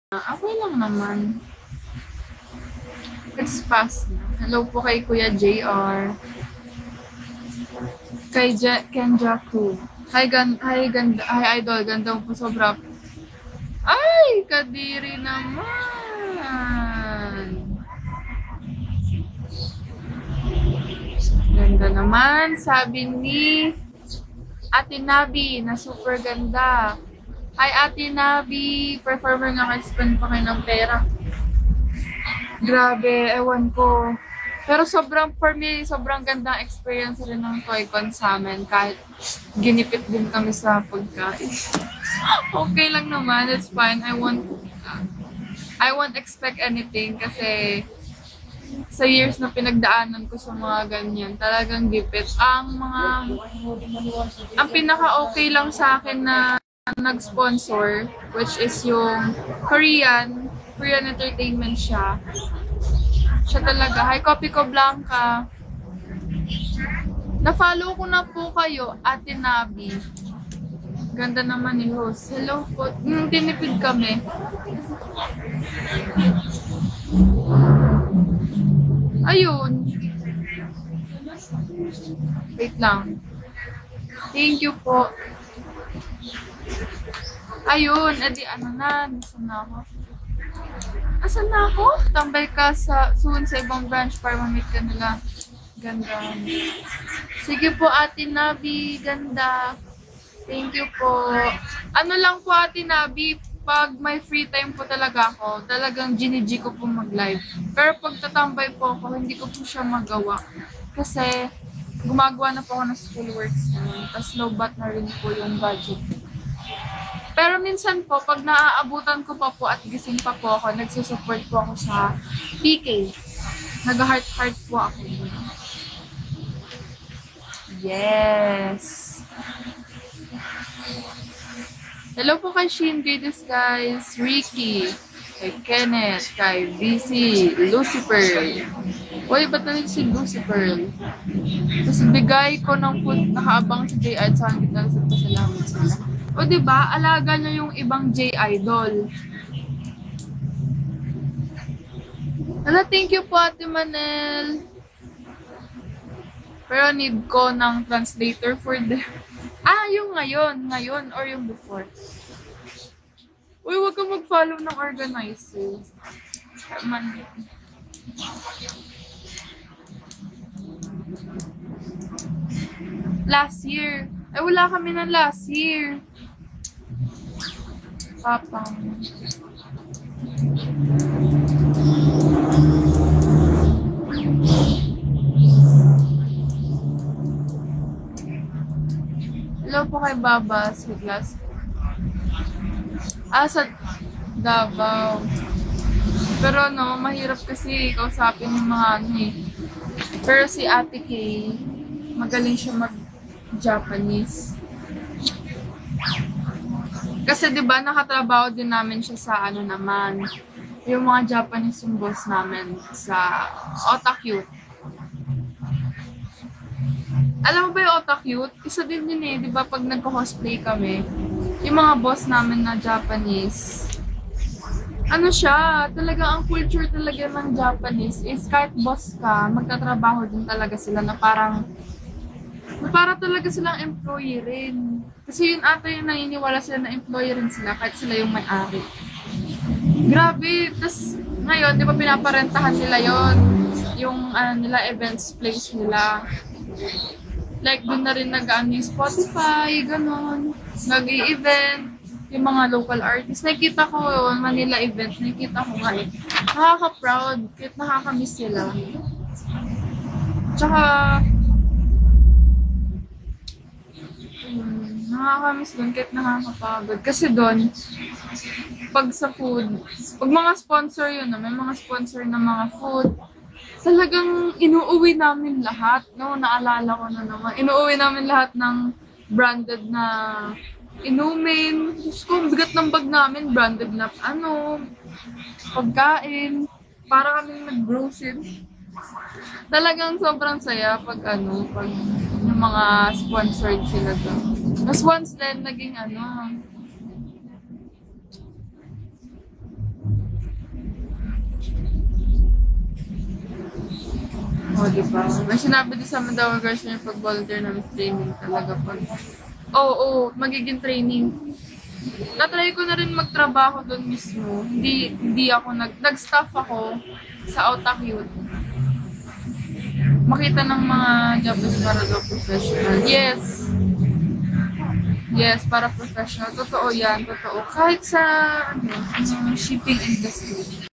Okay lang naman. It's fast na. Hello po kay Kuya JR. Kay Kenjaku. Hi Idol. Ganda po sobra. Ay! Kadiri naman. Ganda naman. Sabi ni Ate Nabi na super ganda. Hi Ate Nabi. Performer nga kayo, spend pa kayo ng pera. Grabe, ewan ko. Pero for me, sobrang gandang experience rin ng Toy-Con sa amin. Kahit ginipit din kami sa pagkain. Okay lang naman, it's fine. I won't expect anything kasi sa years na pinagdaanan ko sa mga ganyan, talagang gipit. Ang pinaka-okay lang sa akin na nag-sponsor, which is yung Korean entertainment siya. Siya talaga. Hi, Copy Ko Blanca. Na-follow ko na po kayo, Ate Nabi. Ganda naman ni host. Hello po. Tinipid kami. Ayun. Wait lang. Thank you po. Ayun. Edi ano na. Nasaan na ako? Asan na ako? Tambay ka soon sa ibang branch para ma-meet ka nila. Ganda. Sige po, Ate Nabi. Ganda. Thank you po. Ano lang po, Ate Nabi, pag may free time po talaga ako, talagang ginigi ko po mag-live. Pero pag tatambay po ako, hindi ko po siya magawa. Kasi gumagawa na po ako ng schoolworks naman. Tapos low-bat na rin po yung budget. Pero minsan po, pag naaabutan ko pa po at gising pa po ako, nagsusupport po ako sa PK. Nag-heart-heart po ako. Yes! Hello po kay Shin Videos guys, Ricky, kay Kenneth, kay BC, Lucifer. Uy, ba't na si Lucifer? Tapos bigay ko ng food, nakaabang si J. Ed, saan kita sa pasalamat sila. O diba, alaga niya yung ibang J-Idol. Hello, thank you po Ate Manel. Pero need ko ng translator for them. Yung ngayon or yung before. Uy, huwag ka mag-follow ng organizer. Last year. Ay, wala kami ng last year. Papang. Hello po kay Baba, Siglas. Sa Davao. Pero no, mahirap kasi kausapin yung mga Pero si Ate Kay, magaling siya mag-Japanese. Kasi 'di ba nakatrabaho din namin siya sa naman. Yung mga Japanese yung boss namin sa Otakute. Alam mo ba yung Otakute? Isa din yun 'di ba pag nagko-cosplay kami, yung mga boss namin na Japanese. Siya, talaga ang culture talaga ng Japanese is kahit boss ka, magtatrabaho din talaga sila na para talaga silang employee rin. Kasi yun ata yung naniniwala sila na employee rin sila kahit sila yung may-ari. Grabe! Tapos ngayon, di ba pinaparentahan nila yon yung nila events place nila. Like doon na rin yung Spotify, ganon. Nag-i-event, yung mga local artists. Nakikita ko yun, Manila event, nakikita ko nga nakaka-proud, kahit nakaka-miss sila. Tsaka, nakakamiss doon kahit nakakapagod. Kasi doon, pag sa food, pag mga sponsor yun, may mga sponsor na mga food, talagang inuuwi namin lahat, naalala ko na naman. Inuuwi namin lahat ng branded na inumin. Diyos ko, bigat ng bag namin, branded na pagkain. Para kaming nag-grocery. Talagang sobrang saya pag yung mga sponsored sila doon. Tapos once then, naging O, diba? May sinabi din sa Mandawa Girls na yung pag-volunteer ng training talaga pag... Oo, magiging training. Natry ko na rin magtrabaho doon mismo. Hindi ako nag-staff ako sa Otakute. Makita ng mga jobs para daw professional. Yes. Yes, para professional. Totoo yan, totoo. Kahit sa shipping industry.